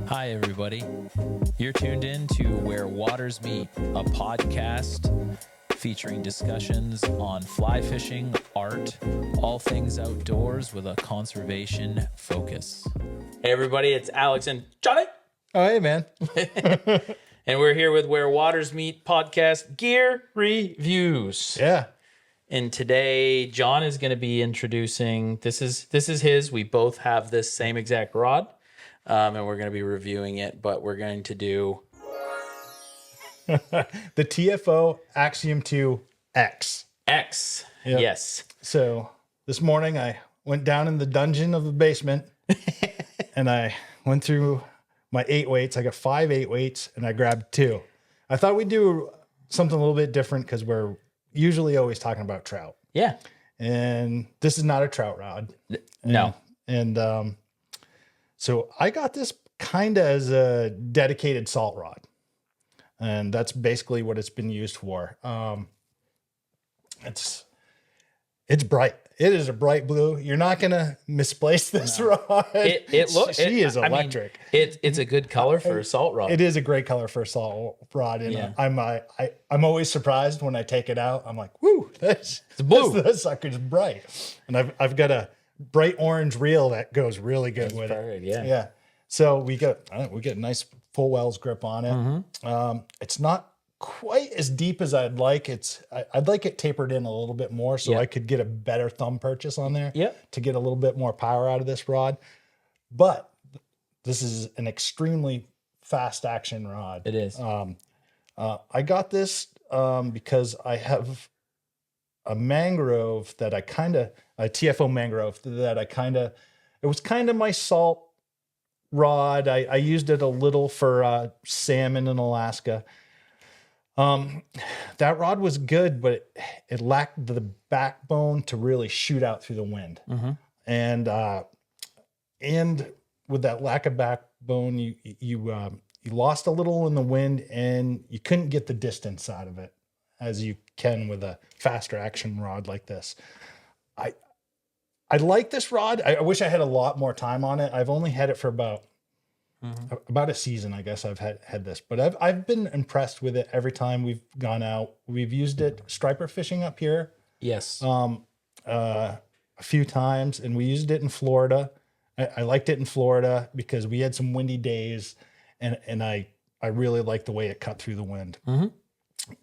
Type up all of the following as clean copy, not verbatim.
Hi, everybody. You're tuned in to Where Waters Meet, a podcast featuring discussions on fly fishing, art, all things outdoors with a conservation focus. Hey, everybody, it's Alex and Johnny. Oh, hey, man. And we're here with Where Waters Meet podcast gear reviews. Yeah. And today, John is going to be introducing, this is his. We both have this same exact rod. And we're going to be reviewing it, but we're going to do the TFO Axiom II-X. X. Yep. Yes. So this morning I went down in the dungeon of the basement and I went through my 8 weights. I got 5 8 weights and I grabbed 2. I thought we'd do something a little bit different because we're usually always talking about trout. Yeah. And this is not a trout rod. No. So I got this kind of as a dedicated salt rod. And that's basically what it's been used for. It's bright. It is a bright blue. You're not going to misplace this rod. She is electric. I mean, it's a good color for a salt rod. It is a great color for a salt rod. And Yeah. I'm always surprised when I take it out. I'm like, whoo, it's blue. This sucker's bright. And I've got a bright orange reel that goes really good with it. Yeah. Yeah. So we get a nice full wells grip on it. Mm-hmm. It's not quite as deep as I'd like. I'd like it tapered in a little bit more so I could get a better thumb purchase on there to get a little bit more power out of this rod. But this is an extremely fast action rod. It is. I got this because I have a mangrove that a TFO mangrove that it was kind of my salt rod. I used it a little for salmon in Alaska. That rod was good, but it lacked the backbone to really shoot out through the wind. Mm-hmm. And with that lack of backbone, you lost a little in the wind and you couldn't get the distance out of it as you can with a faster action rod like this. I like this rod. I wish I had a lot more time on it. I've only had it for about a season, I guess I've had this, but I've been impressed with it every time we've gone out. We've used it striper fishing up here. Yes. A few times, and we used it in Florida. I liked it in Florida because we had some windy days, and I really liked the way it cut through the wind. Mm-hmm.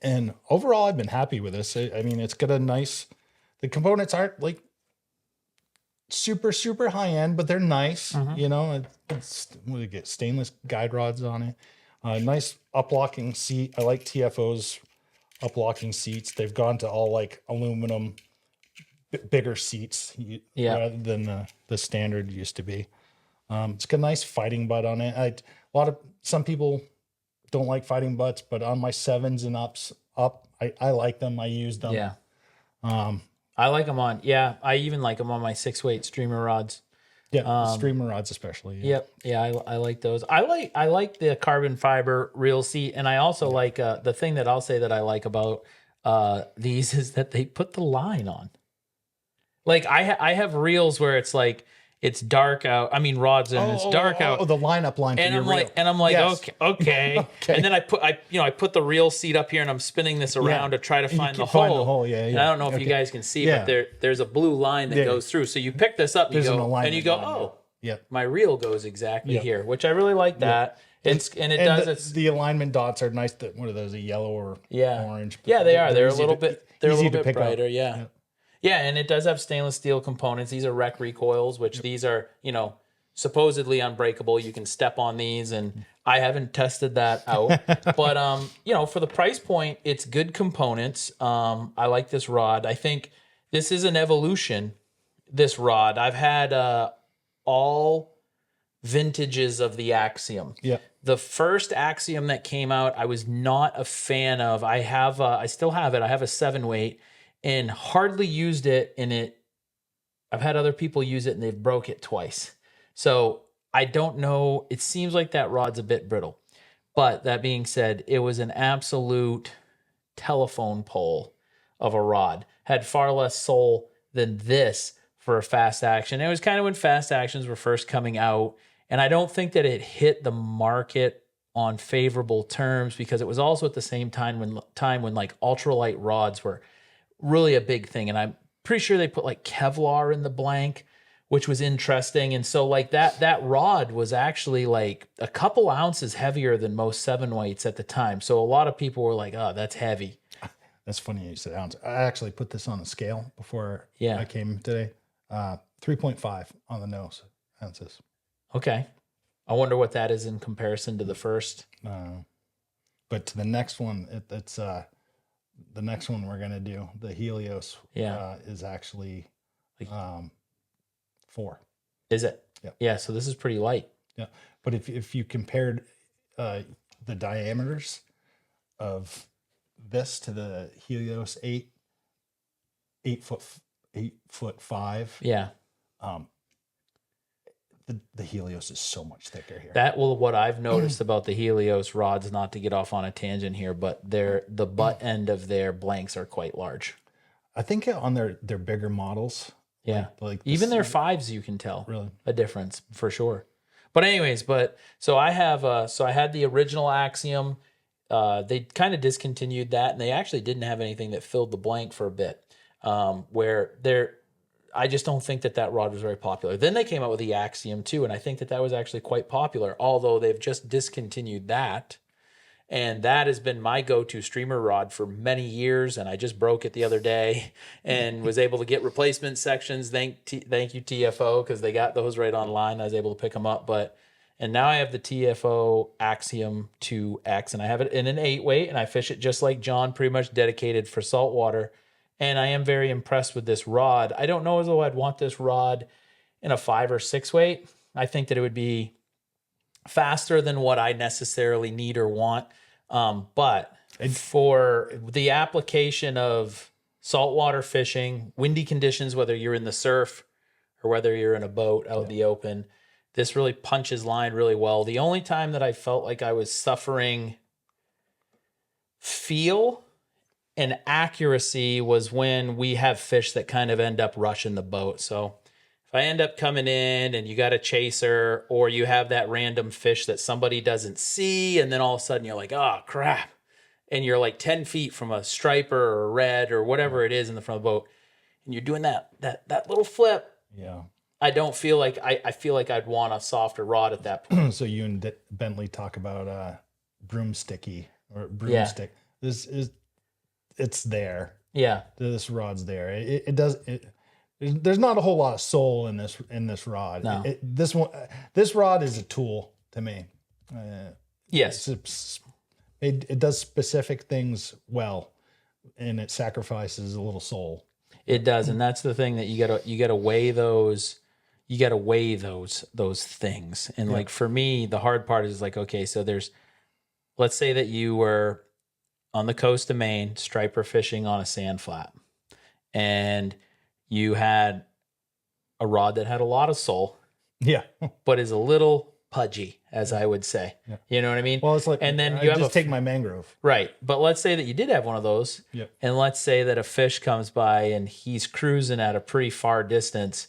And overall, I've been happy with this. I mean, it's got the components aren't like super, super high end, but they're nice. Mm-hmm. You know, we get stainless guide rods on it. Nice up-locking seat. I like TFO's up-locking seats. They've gone to all like aluminum, bigger seats rather than the standard used to be. It's got a nice fighting butt on it. Some people don't like fighting butts, but on my 7s and up, I like them. I use them. Yeah. I like them on. Yeah, I even like them on my 6-weight streamer rods. Yeah, streamer rods especially. Yeah. Yep. Yeah, I like those. I like the carbon fiber reel seat, and I also like the thing that I'll say that I like about these is that they put the line on. Like I have reels where it's like it's dark out. I mean rods and it's dark out. Oh, the lineup line. And I'm like, Yes. okay. And then I put the reel seat up here and I'm spinning this around to try to find the hole. Yeah. And I don't know if you guys can see, but there's a blue line that goes through. So you pick this up and you go, my reel goes exactly here, which I really like that. The alignment dots are nice. What are those? A yellow or orange? Yeah, they are. They're a little bit brighter. Yeah. Yeah, and it does have stainless steel components. These are rec recoils, which these are, supposedly unbreakable. You can step on these, and I haven't tested that out. But, for the price point, it's good components. I like this rod. I think this is an evolution, this rod. I've had all vintages of the Axiom. Yeah. The first Axiom that came out, I was not a fan of. I still have it. I have a 7-weight. And hardly used it I've had other people use it and they've broke it twice. So I don't know. It seems like that rod's a bit brittle. But that being said, it was an absolute telephone pole of a rod. Had far less soul than this for a fast action. It was kind of when fast actions were first coming out. And I don't think that it hit the market on favorable terms because it was also at the same time when like ultralight rods were really a big thing. And I'm pretty sure they put like Kevlar in the blank, which was interesting. And so like that rod was actually like a couple ounces heavier than most 7-weights at the time. So a lot of people were like, oh, that's heavy. That's funny you said ounce. I actually put this on a scale before Yeah. I came today. 3.5 on the nose ounces. Okay. I wonder what that is in comparison to the first. But to the next one, it's the next one we're gonna do. The Helios is actually 4. Is it? Yeah. Yeah. So this is pretty light. Yeah. But if you compared the diameters of this to the Helios 8 foot 5. Yeah. The Helios is so much thicker here. What I've noticed about the Helios rods, not to get off on a tangent here, but the butt end of their blanks are quite large. I think on their bigger models. Yeah. Like even their 5s, you can tell really a difference for sure. But anyways, so I had the original Axiom. They kind of discontinued that, and they actually didn't have anything that filled the blank for a bit. I just don't think that rod was very popular. Then they came out with the Axiom II, and I think that was actually quite popular, although they've just discontinued that. And that has been my go-to streamer rod for many years, and I just broke it the other day and was able to get replacement sections. Thank you, TFO, because they got those right online. I was able to pick them up. And now I have the TFO Axiom II-X, and I have it in an 8-weight, and I fish it just like John, pretty much dedicated for saltwater. And I am very impressed with this rod. I don't know as though I'd want this rod in a 5 or 6-weight. I think that it would be faster than what I necessarily need or want. But for the application of saltwater fishing, windy conditions, whether you're in the surf or whether you're in a boat out in the open, this really punches line really well. The only time that I felt like I was suffering feel and accuracy was when we have fish that kind of end up rushing the boat. So if I end up coming in and you got a chaser, or you have that random fish that somebody doesn't see, and then all of a sudden you're like, oh crap, and you're like 10 feet from a striper or a red or whatever it is in the front of the boat, and you're doing that little flip. Yeah. I don't feel like I feel like I'd want a softer rod at that point. So you and Bentley talk about broomsticky or broomstick. Yeah. It's there. Yeah. This rod's there. There's not a whole lot of soul in this rod. No. This rod is a tool to me. Yes. It does specific things well, and it sacrifices a little soul. It does, and that's the thing that you gotta weigh those. You gotta weigh those things. And like for me, the hard part is like, okay, so let's say that you were on the coast of Maine, striper fishing on a sand flat, and you had a rod that had a lot of soul, but is a little pudgy, as I would say. Yeah. You know what I mean? Well, it's like, and then you just take my mangrove. Right. But let's say that you did have one of those, and let's say that a fish comes by and he's cruising at a pretty far distance,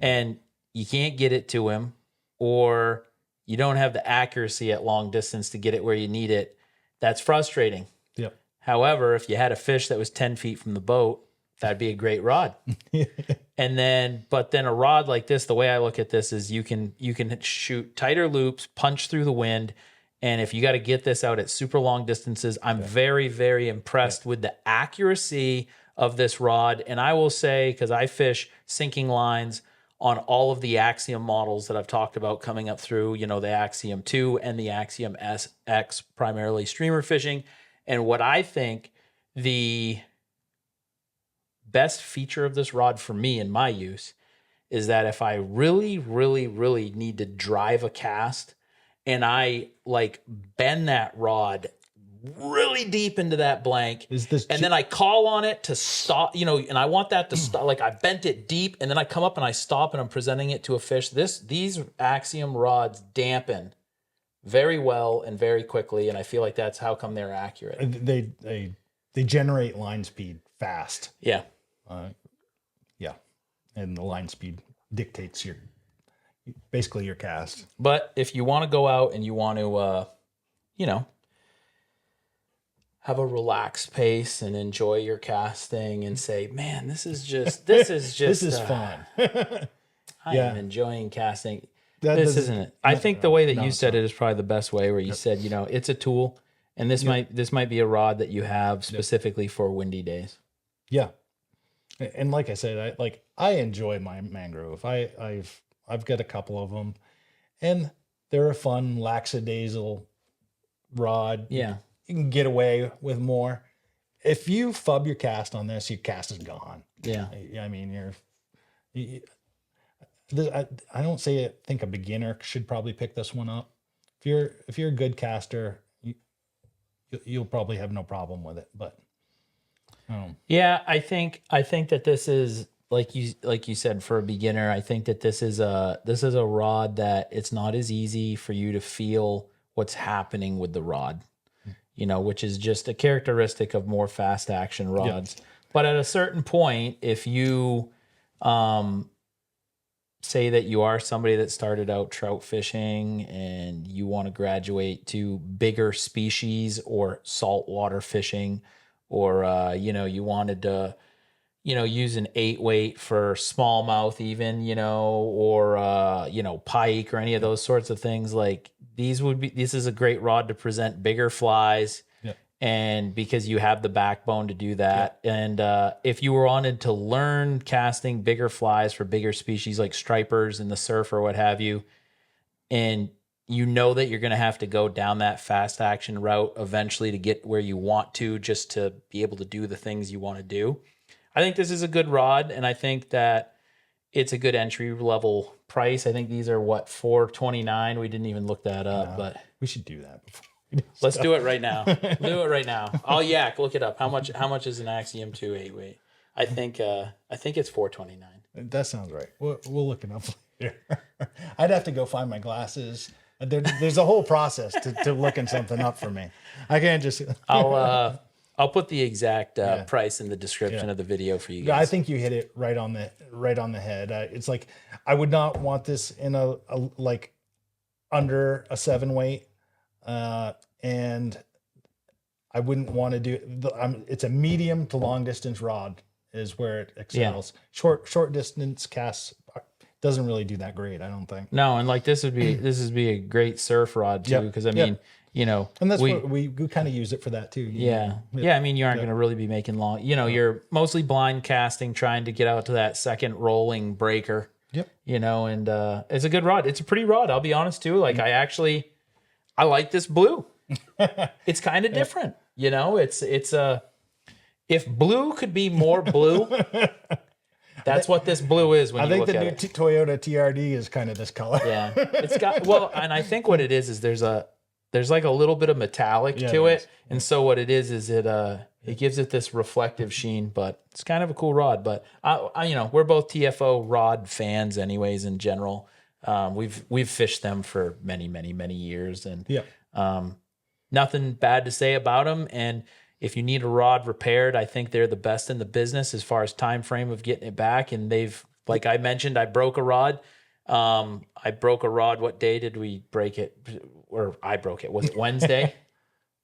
and you can't get it to him, or you don't have the accuracy at long distance to get it where you need it. That's frustrating. Yep. However, if you had a fish that was 10 feet from the boat, that'd be a great rod. But then a rod like this, the way I look at this is you can shoot tighter loops, punch through the wind. And if you got to get this out at super long distances, I'm very, very impressed with the accuracy of this rod. And I will say, because I fish sinking lines on all of the Axiom models that I've talked about coming up through, the Axiom II and the Axiom X, primarily streamer fishing. And what I think the best feature of this rod for me in my use is that if I really, really, really need to drive a cast and I like bend that rod really deep into that blank, and then I call on it to stop, and I want that to stop, like I bent it deep, and then I come up and I stop and I'm presenting it to a fish. These Axiom rods dampen very well and very quickly, and I feel like that's how come they're accurate. They generate line speed fast. Yeah. And the line speed dictates your basically your cast. But if you want to go out and you want to, you know, have a relaxed pace and enjoy your casting and say, man, this is just, This is fun. I am enjoying casting. That This doesn't- isn't it. I think the way that you it's said not. it is probably the best way, where you said, you know, it's a tool, and this might be a rod that you have specifically for windy days. Yeah. And like I said, I enjoy my mangrove. I've got a couple of them, and they're a fun lackadaisical rod. Yeah. You can get away with more. If you fub your cast on this, your cast is gone. Yeah. I mean, I don't think a beginner should probably pick this one up. If you're a good caster, you'll probably have no problem with it. But yeah, I think that this is like you said, for a beginner. I think that this is a rod that it's not as easy for you to feel what's happening with the rod, you know, which is just a characteristic of more fast action rods. Yeah. But at a certain point, if you say that you are somebody that started out trout fishing and you want to graduate to bigger species or saltwater fishing, or you know, you wanted to, you know, use an 8-weight for smallmouth even, you know, or you know, pike or any of those sorts of things, like this is a great rod to present bigger flies. And because you have the backbone to do that. Yeah. And if you wanted to learn casting bigger flies for bigger species like stripers in the surf or what have you, and you know that you're going to have to go down that fast action route eventually to get where you want to, just to be able to do the things you want to do, I think this is a good rod. And I think that it's a good entry level price. I think these are what, $429. We didn't even look that up, but we should do that before. Let's do it right now. Do it right now. I'll look it up. How much is an Axiom 2 8-weight? I think it's $429. That sounds right. We'll look it up later. I'd have to go find my glasses. There's a whole process to looking something up for me. I can't just. I'll put the exact price in the description of the video for you guys. I think you hit it right on the head. It's like, I would not want this in a like under a 7-weight. And I wouldn't want to do it's a medium to long distance rod is where it excels. Yeah. Short distance casts doesn't really do that great, I don't think. No, and like this would be a great surf rod too, because I mean, you know, and that's what we kind of use it for that too. Yeah. I mean, you aren't going to really be making long. You know, you're mostly blind casting, trying to get out to that second rolling breaker. Yep. You know, and it's a good rod. It's a pretty rod. I'll be honest too. Like I like this blue. It's kind of different, you know. It's if blue could be more blue, that's what this blue is. When I think the new Toyota TRD is kind of this color. Yeah, it's got and I think what it is there's like a little bit of metallic to it, and so what it is it gives it this reflective sheen. But it's kind of a cool rod. But I you know, we're both TFO rod fans, anyways. In general, we've fished them for many years, and nothing bad to say about them. And if you need a rod repaired, I think they're the best in the business as far as time frame of getting it back. And they've, like I mentioned, I broke a rod. What day did we break it? Or I broke it. Was it Wednesday?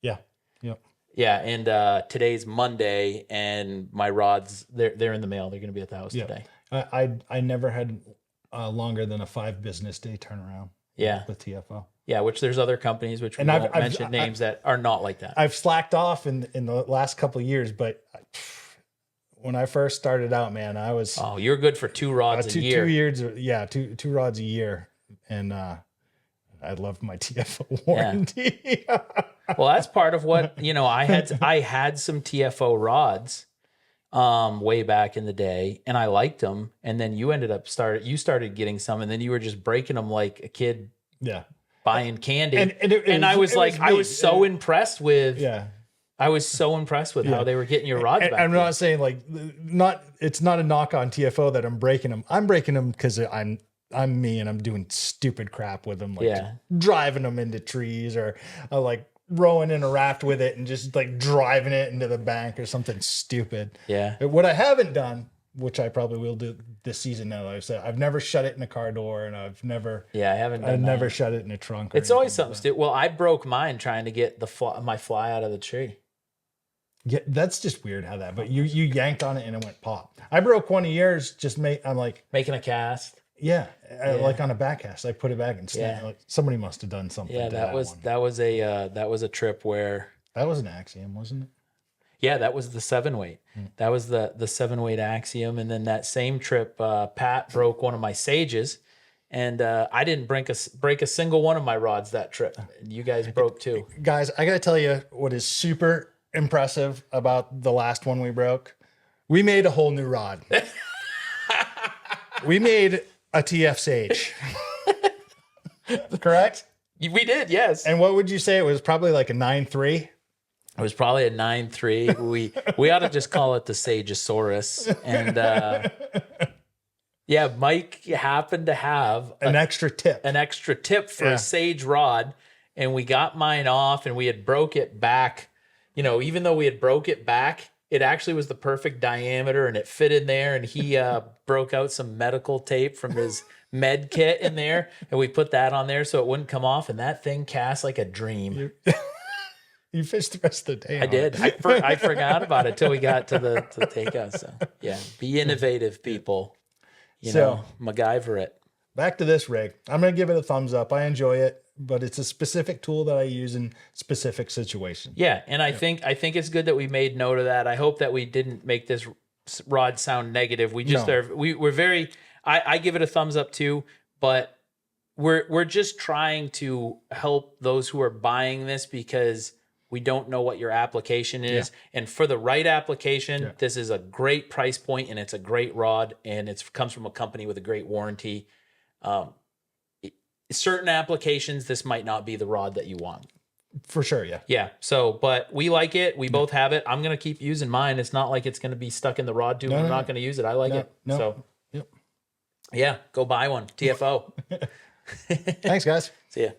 Yeah. Yeah. And today's Monday, and my rods, they're in the mail. They're going to be at the house today. I never had longer than a 5 business day turnaround. With TFO. Yeah, which there's other companies, which we won't mention names, that are not like that. I've slacked off in the last couple of years, but when I first started out, man, I was... Oh, you're good for 2 rods a year. 2 years, two rods a year. And I loved my TFO warranty. Yeah. Well, that's part of what, you know, I had some TFO rods way back in the day, and I liked them. And then you started getting some, and then you were just breaking them like a kid. Yeah. Buying candy, and I was so impressed with how they were getting your rods back. I'm not saying it's not a knock on TFO that I'm breaking them. I'm breaking them because I'm me, and I'm doing stupid crap with them, driving them into trees, or like rowing in a raft with it and just like driving it into the bank or something stupid. Yeah. But what I haven't done which I probably will do this season now. I've said I've never shut it in a car door, and I've never Yeah, I haven't done I've that. never shut it in a trunk. Or It's always anything something like that. stupid. Well, I broke mine trying to get my fly out of the tree. Yeah, that's just weird how that. But you yanked on it and it went pop. I broke one of yours. I'm like, Making a cast. yeah, Yeah. like on a backcast. I put it back and snapped. Yeah. Like somebody must have done something. Yeah, to that was one. that was a trip where. That was an Axiom, wasn't it? Yeah, that was the 7-weight. That was the 7-weight Axiom, and then that same trip, Pat broke one of my Sages, and I didn't break a single one of my rods that trip. You guys broke two. Guys, I gotta tell you what is super impressive about the last one we broke. We made a whole new rod. We made a TF Sage. Correct? We did, yes. And what would you say? It was probably like a 9.3. It was probably a 9.3. We ought to just call it the Sageosaurus. And yeah, Mike happened to have An extra tip. for a Sage rod, and we got mine off, and we had broke it back. You know, even though we had broke it back, it actually was the perfect diameter, and it fit in there. And he broke out some medical tape from his med kit in there, and we put that on there so it wouldn't come off. And that thing cast like a dream. You fished the rest of the day. I did. I forgot about it till we got to the takeout. So yeah, be innovative, people. You know, MacGyver it. Back to this rig. I'm going to give it a thumbs up. I enjoy it, but it's a specific tool that I use in specific situations. Yeah, and I think it's good that we made note of that. I hope that we didn't make this rod sound negative. We just we're very. I give it a thumbs up too, but we're just trying to help those who are buying this because we don't know what your application is. Yeah. And for the right application, this is a great price point and it's a great rod and it comes from a company with a great warranty. Certain applications, this might not be the rod that you want. For sure, yeah. Yeah. So, but we like it. We both have it. I'm going to keep using mine. It's not like it's going to be stuck in the rod tube. I'm not going to use it. I like it. So, yeah, go buy one. TFO. Thanks, guys. See ya.